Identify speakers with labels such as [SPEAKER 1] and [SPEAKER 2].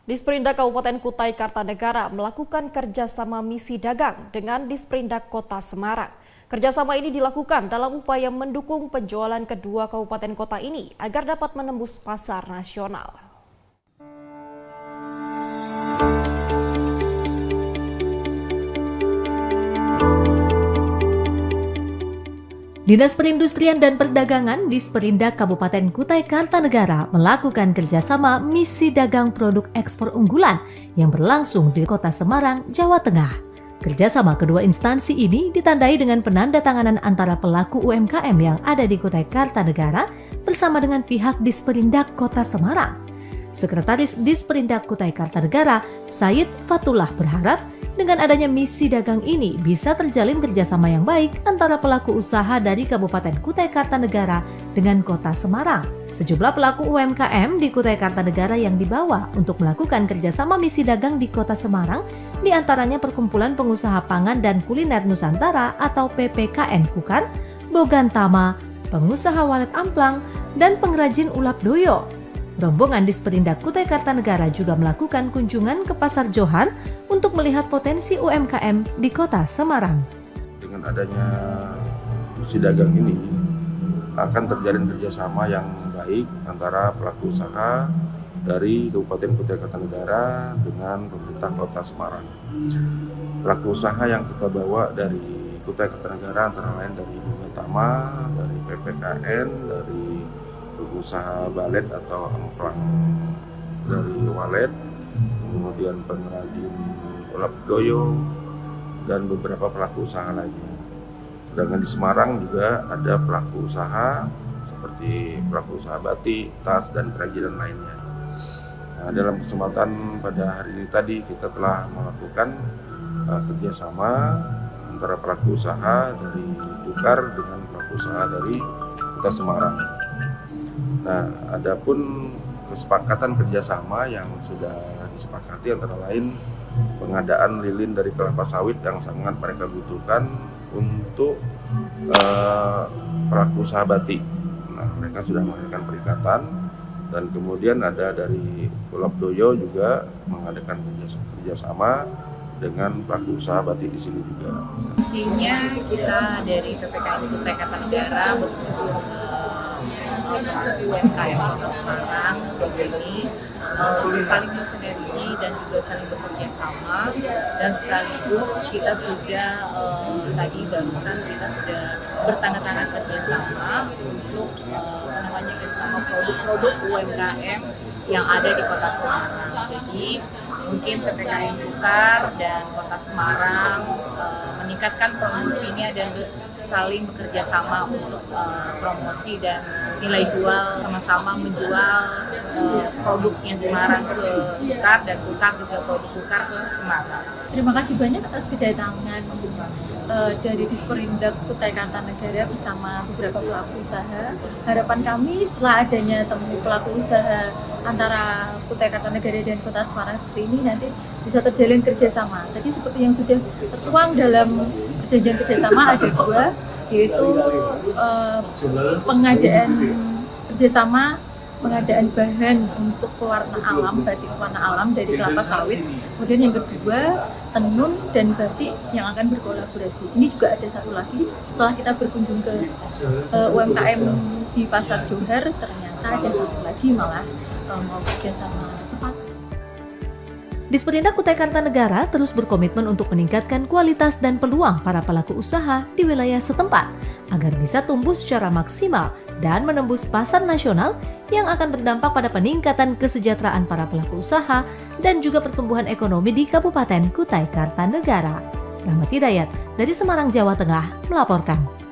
[SPEAKER 1] Disperindak Kabupaten Kutai Kartanegara melakukan kerjasama misi dagang dengan Disperindak Kota Semarang. Kerjasama ini dilakukan dalam upaya mendukung penjualan kedua kabupaten kota ini agar dapat menembus pasar nasional.
[SPEAKER 2] Dinas Perindustrian dan Perdagangan Disperindak Kabupaten Kutai Kartanegara melakukan kerjasama misi dagang produk ekspor unggulan yang berlangsung di Kota Semarang, Jawa Tengah. Kerjasama kedua instansi ini ditandai dengan penandatanganan antara pelaku UMKM yang ada di Kutai Kartanegara bersama dengan pihak Disperindak Kota Semarang. Sekretaris Disperindak Kutai Kartanegara, Said Fatullah berharap dengan adanya misi dagang ini bisa terjalin kerjasama yang baik antara pelaku usaha dari Kabupaten Kutai Kartanegara dengan Kota Semarang. Sejumlah pelaku UMKM di Kutai Kartanegara yang dibawa untuk melakukan kerjasama misi dagang di Kota Semarang, diantaranya Perkumpulan Pengusaha Pangan dan Kuliner Nusantara atau PPKN Kukar, Bogantama, Pengusaha Walet Amplang, dan Pengrajin Ulap Doyo. Rombongan Disperindak Kutai Kartanegara juga melakukan kunjungan ke Pasar Johar untuk melihat potensi UMKM di Kota Semarang.
[SPEAKER 3] Dengan adanya misi dagang ini akan terjalin kerjasama yang baik antara pelaku usaha dari Kabupaten Kutai Kartanegara dengan pemerintah Kota Semarang. Pelaku usaha yang kita bawa dari Kutai Kartanegara antara lain dari Bogantama, dari PPKN, dari usaha balet atau amplang dari Walet, kemudian pengrajin Ulap Doyo, dan beberapa pelaku usaha lainnya. Sedangkan di Semarang juga ada pelaku usaha seperti pelaku usaha batik, tas, dan kerajinan lainnya. Nah, dalam kesempatan pada hari ini tadi kita telah melakukan kerjasama antara pelaku usaha dari Kukar dengan pelaku usaha dari Kota Semarang. Nah, adapun kesepakatan kerjasama yang sudah disepakati antara lain pengadaan lilin dari kelapa sawit yang sangat mereka butuhkan untuk pelaku usaha batik. Nah, mereka sudah mengadakan perikatan, dan kemudian ada dari Ulap Doyo juga mengadakan kerjasama dengan pelaku usaha batik di sini juga.
[SPEAKER 4] Misinya kita dari PPKN Kutai Kartanegara berkunjung ke UMKM Kota Semarang di sini untuk saling bersinergi dan juga saling bekerja sama, dan sekaligus kita sudah tadi barusan kita sudah bertanda-tangan kerjasama untuk kerjasama produk-produk UMKM yang ada di Kota Semarang. Jadi mungkin PPKN Kukar dan Kota Semarang meningkatkan promosinya dan saling bekerja sama untuk promosi dan nilai jual, sama-sama menjual produknya Semarang ke Kukar dan Kukar juga produk Kukar ke Semarang.
[SPEAKER 5] Terima kasih banyak atas kedatangan dari Disperindak Kutai Kartanegara bersama beberapa pelaku usaha. Harapan kami setelah adanya temu pelaku usaha antara Kutai Kartanegara dan Kota Semarang seperti ini nanti bisa terjalin kerjasama. Tadi seperti yang sudah tertuang dalam perjanjian kerjasama ada dua, yaitu pengadaan kerjasama pengadaan bahan untuk pewarna alam, batik warna alam dari kelapa sawit. Kemudian yang kedua, tenun dan batik yang akan berkolaborasi. Ini juga ada satu lagi, setelah kita berkunjung ke UMKM di Pasar Johar, ternyata ada satu lagi malah mau kerjasama sepatu.
[SPEAKER 2] Disperindak Kutai Kartanegara terus berkomitmen untuk meningkatkan kualitas dan peluang para pelaku usaha di wilayah setempat agar bisa tumbuh secara maksimal dan menembus pasar nasional yang akan berdampak pada peningkatan kesejahteraan para pelaku usaha dan juga pertumbuhan ekonomi di Kabupaten Kutai Kartanegara. Rahmat Hidayat dari Semarang, Jawa Tengah melaporkan.